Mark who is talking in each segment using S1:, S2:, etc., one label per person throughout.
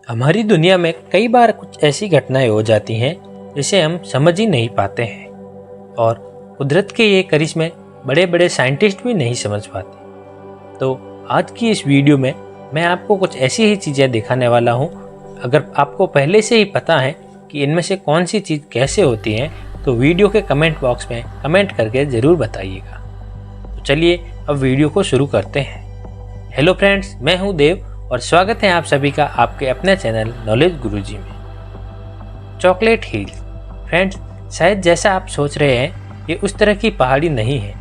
S1: हमारी दुनिया में कई बार कुछ ऐसी घटनाएं हो जाती हैं जिसे हम समझ ही नहीं पाते हैं और कुदरत के ये करिश्मे बड़े बड़े साइंटिस्ट भी नहीं समझ पाते। तो आज की इस वीडियो में मैं आपको कुछ ऐसी ही चीज़ें दिखाने वाला हूँ। अगर आपको पहले से ही पता है कि इनमें से कौन सी चीज़ कैसे होती है तो वीडियो के कमेंट बॉक्स में कमेंट करके ज़रूर बताइएगा। तो चलिए अब वीडियो को शुरू करते हैं। हेलो फ्रेंड्स, मैं हूँ देव और स्वागत है आप सभी का आपके अपने चैनल नॉलेज गुरुजी में। चॉकलेट हिल फ्रेंड्स, शायद जैसा आप सोच रहे हैं ये उस तरह की पहाड़ी नहीं है।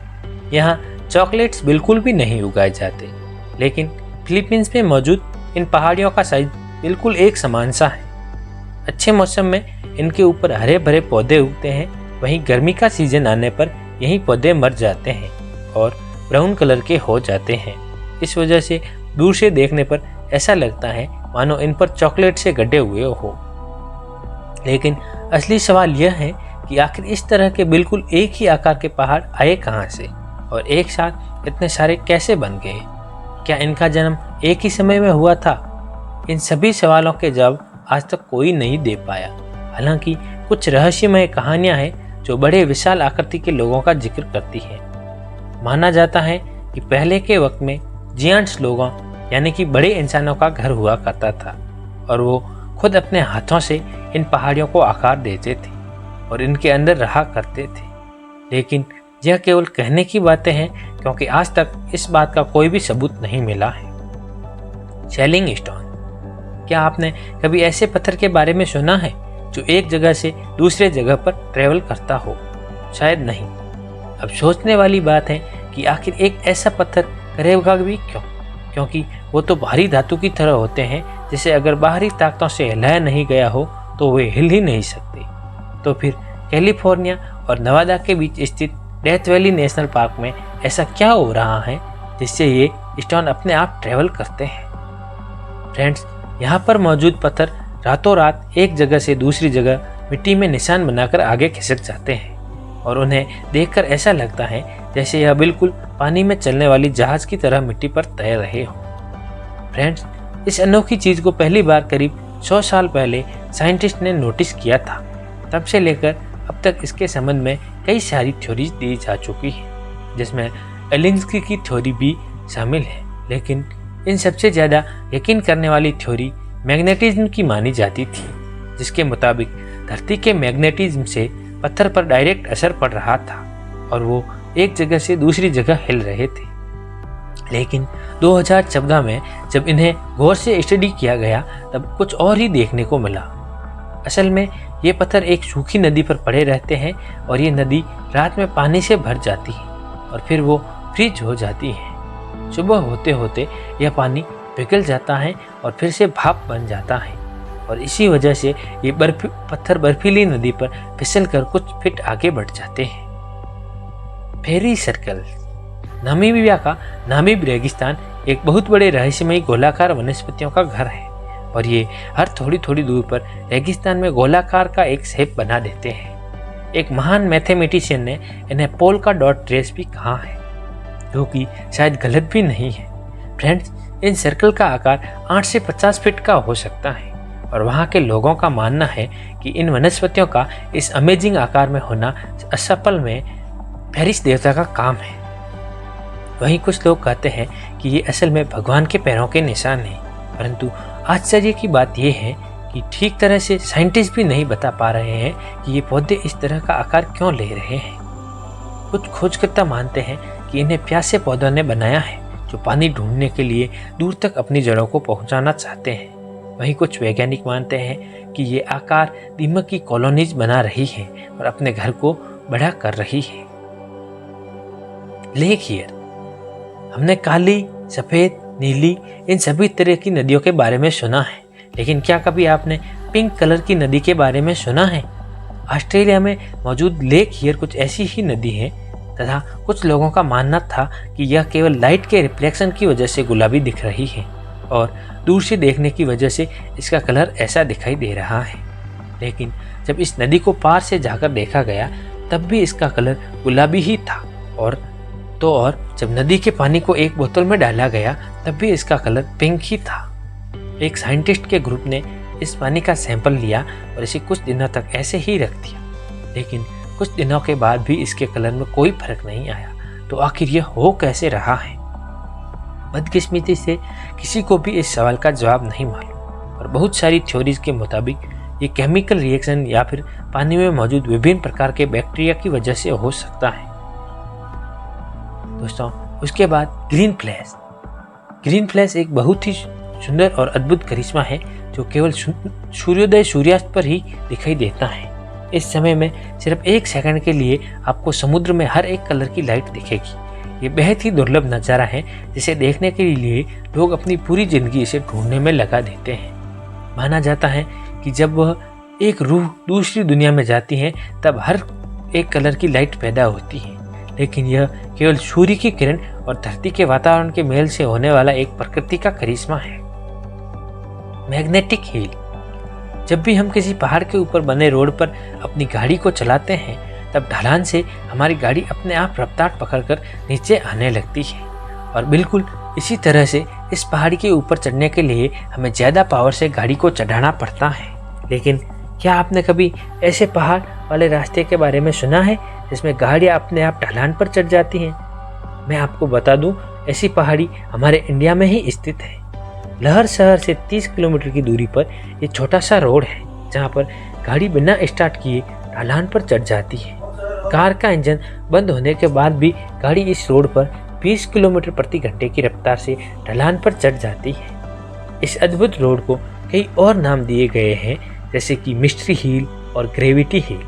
S1: यहाँ चॉकलेट्स बिल्कुल भी नहीं उगाए जाते, लेकिन फिलीपींस में मौजूद इन पहाड़ियों का साइज बिल्कुल एक समान सा है। अच्छे मौसम में इनके ऊपर हरे भरे पौधे उगते हैं, वहीं गर्मी का सीजन आने पर यही पौधे मर जाते हैं और ब्राउन कलर के हो जाते हैं। इस वजह से दूर से देखने पर ऐसा लगता है मानो इन पर चॉकलेट से गड्ढे हुए हो। लेकिन असली सवाल यह है कि आखिर इस तरह के बिल्कुल एक ही आकार के पहाड़ आए कहाँ से और एक साथ इतने सारे कैसे बन गए? क्या इनका जन्म एक ही समय में हुआ था? इन सभी सवालों के जवाब आज तक कोई नहीं दे पाया। हालांकि कुछ रहस्यमय कहानियां हैं जो बड़े विशाल आकृति के लोगों का जिक्र करती हैं। माना जाता है कि पहले के वक्त में जियांट्स लोगों यानी कि बड़े इंसानों का घर हुआ करता था और वो खुद अपने हाथों से इन पहाड़ियों को आकार देते थे और इनके अंदर रहा करते थे। लेकिन यह केवल कहने की बातें हैं, क्योंकि आज तक इस बात का कोई भी सबूत नहीं मिला है। शेलिंग स्टोन, क्या आपने कभी ऐसे पत्थर के बारे में सुना है जो एक जगह से दूसरे जगह पर ट्रेवल करता हो? शायद नहीं। अब सोचने वाली बात है कि आखिर एक ऐसा पत्थर करेगा भी क्यों? क्योंकि वो तो भारी धातु की तरह होते हैं जिसे अगर बाहरी ताकतों से हिलाया नहीं गया हो तो वे हिल ही नहीं सकते। तो फिर कैलिफोर्निया और नवादा के बीच स्थित डेथ वैली नेशनल पार्क में ऐसा क्या हो रहा है जिससे ये स्टोन अपने आप ट्रेवल करते हैं? फ्रेंड्स, यहाँ पर मौजूद पत्थर रातों रात एक जगह से दूसरी जगह मिट्टी में निशान बनाकर आगे खिसक जाते हैं और उन्हें देखकर ऐसा लगता है जैसे यह बिल्कुल पानी में चलने वाली जहाज की तरह मिट्टी पर तैर रहे हो। फ्रेंड्स, इस अनोखी चीज़ को पहली बार करीब 100 साल पहले साइंटिस्ट ने नोटिस किया था। तब से लेकर अब तक इसके संबंध में कई सारी थ्योरीज दी जा चुकी हैं, जिसमें एलिंस्की की थ्योरी भी शामिल है। लेकिन इन सबसे ज़्यादा यकीन करने वाली थ्योरी मैग्नेटिज्म की मानी जाती थी, जिसके मुताबिक धरती के मैग्नेटिज्म से पत्थर पर डायरेक्ट असर पड़ रहा था और वो एक जगह से दूसरी जगह हिल रहे थे। लेकिन 2014 में जब इन्हें गौर से स्टडी किया गया तब कुछ और ही देखने को मिला। असल में ये पत्थर एक सूखी नदी पर पड़े रहते हैं और ये नदी रात में पानी से भर जाती है और फिर वो फ्रीज हो जाती है। सुबह होते होते यह पानी पिघल जाता है और फिर से भाप बन जाता है और इसी वजह से ये पत्थर बर्फीली नदी पर फिसल कर कुछ फीट आगे बढ़ जाते हैं। फेरी सर्कल, नामीबिया का नामीब रेगिस्तान एक बहुत बड़े रहस्यमयी गोलाकार वनस्पतियों का घर है और ये हर थोड़ी थोड़ी दूर पर रेगिस्तान में गोलाकार का एक शेप बना देते हैं। एक महान मैथमेटिशियन ने इन्हें पोल का डॉट ट्रेस भी कहा है, जो कि शायद गलत भी नहीं है। फ्रेंड्स, इन सर्कल का आकार 8 से 50 फीट का हो सकता है और वहाँ के लोगों का मानना है कि इन वनस्पतियों का इस अमेजिंग आकार में होना असफल में फेरिस देवता का काम है। वहीं कुछ लोग कहते हैं कि ये असल में भगवान के पैरों के निशान हैं, परंतु आश्चर्य की बात यह है कि ठीक तरह से साइंटिस्ट भी नहीं बता पा रहे हैं कि ये पौधे इस तरह का आकार क्यों ले रहे हैं। कुछ खोजकर्ता मानते हैं कि इन्हें प्यासे पौधों ने बनाया है जो पानी ढूंढने के लिए दूर तक अपनी जड़ों को पहुंचाना चाहते हैं। वहीं कुछ वैज्ञानिक मानते हैं कि ये आकार दीमक की कॉलोनीज बना रही है और अपने घर को बड़ा कर रही है। लेक हियर, हमने काली, सफ़ेद, नीली इन सभी तरह की नदियों के बारे में सुना है, लेकिन क्या कभी आपने पिंक कलर की नदी के बारे में सुना है? ऑस्ट्रेलिया में मौजूद लेक हियर कुछ ऐसी ही नदी है तथा कुछ लोगों का मानना था कि यह केवल लाइट के रिफ्लेक्शन की वजह से गुलाबी दिख रही है और दूर से देखने की वजह से इसका कलर ऐसा दिखाई दे रहा है। लेकिन जब इस नदी को पार से जाकर देखा गया तब भी इसका कलर गुलाबी ही था और जब नदी के पानी को एक बोतल में डाला गया तब भी इसका कलर पिंक ही था। एक साइंटिस्ट के ग्रुप ने इस पानी का सैंपल लिया और इसे कुछ दिनों तक ऐसे ही रख दिया, लेकिन कुछ दिनों के बाद भी इसके कलर में कोई फर्क नहीं आया। तो आखिर यह हो कैसे रहा है? बदकिस्मती से किसी को भी इस सवाल का जवाब नहीं मालूम, और बहुत सारी थ्योरीज के मुताबिक ये केमिकल रिएक्शन या फिर पानी में मौजूद विभिन्न प्रकार के बैक्टीरिया की वजह से हो सकता है। दोस्तों, उसके बाद ग्रीन फ्लैश। ग्रीन फ्लैश एक बहुत ही सुंदर और अद्भुत करिश्मा है जो केवल सूर्योदय सूर्यास्त पर ही दिखाई देता है। इस समय में सिर्फ 1 सेकंड के लिए आपको समुद्र में हर एक कलर की लाइट दिखेगी। ये बेहद ही दुर्लभ नज़ारा है जिसे देखने के लिए लोग अपनी पूरी जिंदगी इसे ढूंढने में लगा देते हैं। माना जाता है कि जब वह एक रूह दूसरी दुनिया में जाती है तब हर एक कलर की लाइट पैदा होती है, लेकिन यह केवल सूर्य की किरण और धरती के वातावरण के मेल से होने वाला एक प्रकृति का करिश्मा है। Magnetic hill. जब भी हम किसी पहाड़ के ऊपर बने रोड पर अपनी गाड़ी को चलाते हैं तब ढलान से हमारी गाड़ी अपने आप रफ्तार पकड़कर नीचे आने लगती है, और बिल्कुल इसी तरह से इस पहाड़ी के ऊपर चढ़ने के लिए हमें ज़्यादा पावर से गाड़ी को चढ़ाना पड़ता है। लेकिन क्या आपने कभी ऐसे पहाड़ वाले रास्ते के बारे में सुना है जिसमें गाड़ियाँ अपने आप ढलान पर चढ़ जाती हैं? मैं आपको बता दूं, ऐसी पहाड़ी हमारे इंडिया में ही स्थित है। लहर शहर से 30 किलोमीटर की दूरी पर ये छोटा सा रोड है जहाँ पर गाड़ी बिना स्टार्ट किए ढलान पर चढ़ जाती है। कार का इंजन बंद होने के बाद भी गाड़ी इस रोड पर 20 किलोमीटर प्रति घंटे की रफ्तार से ढलान पर चढ़ जाती है। इस अद्भुत रोड को कई और नाम दिए गए हैं, जैसे कि मिस्ट्री हील और ग्रेविटी हील।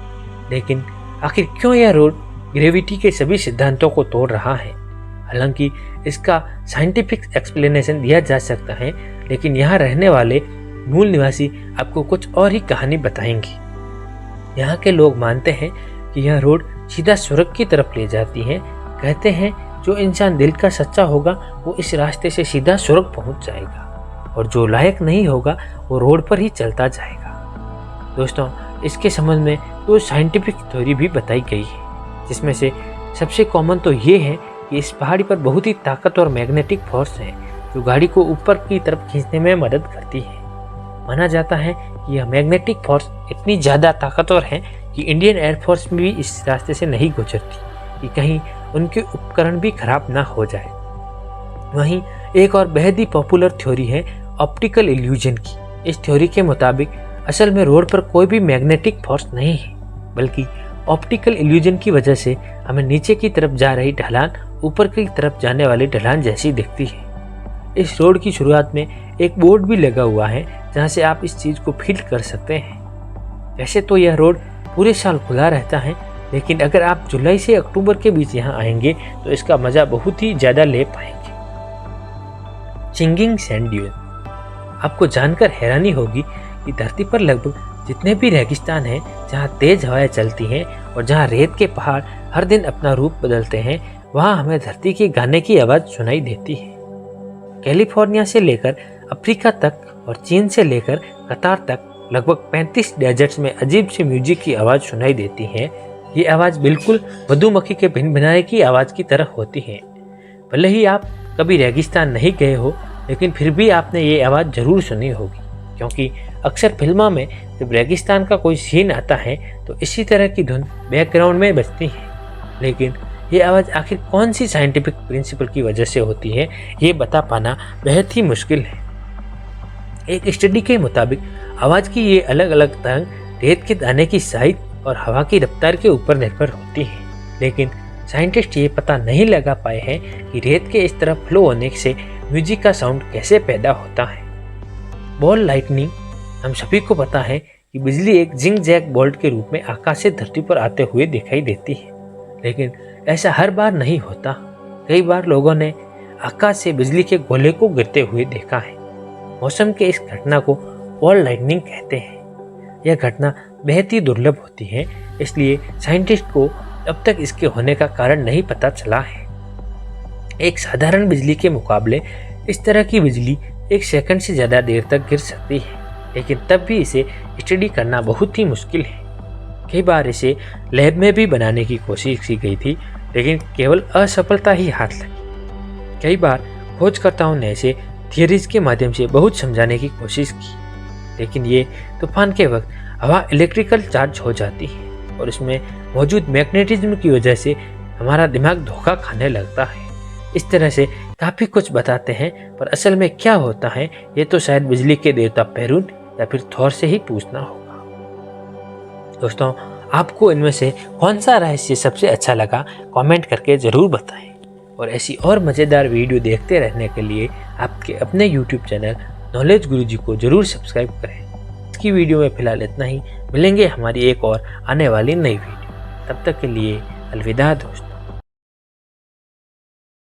S1: लेकिन आखिर क्यों यह रोड ग्रेविटी के सभी सिद्धांतों को तोड़ रहा है? हालांकि इसका साइंटिफिक एक्सप्लेनेशन दिया जा सकता है, लेकिन यहाँ रहने वाले मूल निवासी आपको कुछ और ही कहानी बताएंगे। यहाँ के लोग मानते हैं कि यह रोड सीधा स्वर्ग की तरफ ले जाती है। कहते हैं जो इंसान दिल का सच्चा होगा वो इस रास्ते से सीधा स्वर्ग पहुँच जाएगा, और जो लायक नहीं होगा वो रोड पर ही चलता जाएगा। दोस्तों, इसके संबंध में 2 साइंटिफिक थ्योरी भी बताई गई है, जिसमें से सबसे कॉमन तो ये है कि इस पहाड़ी पर बहुत ही ताकतवर मैग्नेटिक फोर्स है जो गाड़ी को ऊपर की तरफ खींचने में मदद करती है। माना जाता है कि यह मैग्नेटिक फोर्स इतनी ज़्यादा ताकतवर है कि इंडियन एयरफोर्स में भी इस रास्ते से नहीं गुजरती कि कहीं उनके उपकरण भी खराब ना हो जाए। वहीं एक और बेहद ही पॉपुलर थ्योरी है ऑप्टिकल इल्यूजन की। इस थ्योरी के मुताबिक असल में रोड पर कोई भी मैग्नेटिक फोर्स नहीं है, बल्कि ऑप्टिकल इल्यूजन की वजह से हमें नीचे की तरफ जा रही ढलान ऊपर की तरफ जाने वाली ढलान जैसी दिखती है। इस रोड की शुरुआत में एक बोर्ड भी लगा हुआ है जहां से आप इस चीज़ को फील कर सकते हैं। वैसे तो यह रोड पूरे साल खुला रहता है, लेकिन अगर आप जुलाई से अक्टूबर के बीच यहाँ आएंगे तो इसका मज़ा बहुत ही ज़्यादा ले पाएंगे। चिंगिंग सैंड ड्यून। आपको जानकर हैरानी होगी कि धरती पर लगभग जितने भी रेगिस्तान हैं जहाँ तेज हवाएं चलती हैं और जहाँ रेत के पहाड़ हर दिन अपना रूप बदलते हैं, वहाँ हमें धरती के गाने की आवाज़ सुनाई देती है। कैलिफोर्निया से लेकर अफ्रीका तक और चीन से लेकर कतार तक लगभग 35 डेजर्ट्स में अजीब सी म्यूजिक की आवाज़ सुनाई देती है। ये आवाज़ बिल्कुल मधुमक्खी के भिनभिनाने की आवाज़ की तरह होती है। भले ही आप कभी रेगिस्तान नहीं गए हो, लेकिन फिर भी आपने ये आवाज़ ज़रूर सुनी होगी, क्योंकि अक्सर फिल्मों में जब रेगिस्तान का कोई सीन आता है तो इसी तरह की धुन बैकग्राउंड में बजती है। लेकिन ये आवाज़ आखिर कौन सी साइंटिफिक प्रिंसिपल की वजह से होती है, ये बता पाना बेहद ही मुश्किल है। एक स्टडी के मुताबिक आवाज़ की ये अलग अलग तरंग रेत के दाने की साइज और हवा की रफ्तार के ऊपर निर्भर होती है, लेकिन साइंटिस्ट ये पता नहीं लगा पाए हैं कि रेत के इस तरह फ्लो होने से म्यूजिक का साउंड कैसे पैदा होता है। Ball lightning. हम सभी को पता है कि बिजली एक जिंग जैग बोल्ट के रूप में आकाश से धरती पर आते हुए दिखाई देती है, लेकिन ऐसा हर बार नहीं होता। कई बार लोगों ने आकाश से बिजली के गोले को गिरते हुए देखा है। मौसम के इस घटना को बॉल लाइटनिंग कहते हैं। यह घटना बेहद ही दुर्लभ होती है, इसलिए साइंटिस्ट को अब तक इसके होने का कारण नहीं पता चला है। एक साधारण बिजली के मुकाबले इस तरह की बिजली 1 सेकंड से ज़्यादा देर तक गिर सकती है, लेकिन तब भी इसे स्टडी करना बहुत ही मुश्किल है। कई बार इसे लैब में भी बनाने की कोशिश की गई थी, लेकिन केवल असफलता ही हाथ लगी। कई बार खोजकर्ताओं ने इसे थियरीज के माध्यम से बहुत समझाने की कोशिश की, लेकिन ये तूफान के वक्त हवा इलेक्ट्रिकल चार्ज हो जाती है और उसमें मौजूद मैग्नेटिज्म की वजह से हमारा दिमाग धोखा खाने लगता है। इस तरह से काफ़ी कुछ बताते हैं, पर असल में क्या होता है ये तो शायद बिजली के देवता पेरून या फिर थॉर से ही पूछना होगा। दोस्तों, आपको इनमें से कौन सा रहस्य सबसे अच्छा लगा कमेंट करके ज़रूर बताएं, और ऐसी और मज़ेदार वीडियो देखते रहने के लिए आपके अपने YouTube चैनल नॉलेज गुरुजी को ज़रूर सब्सक्राइब करें। इसकी वीडियो में फ़िलहाल इतना ही, मिलेंगे हमारी एक और आने वाली नई वीडियो। तब तक के लिए अलविदा दोस्तों।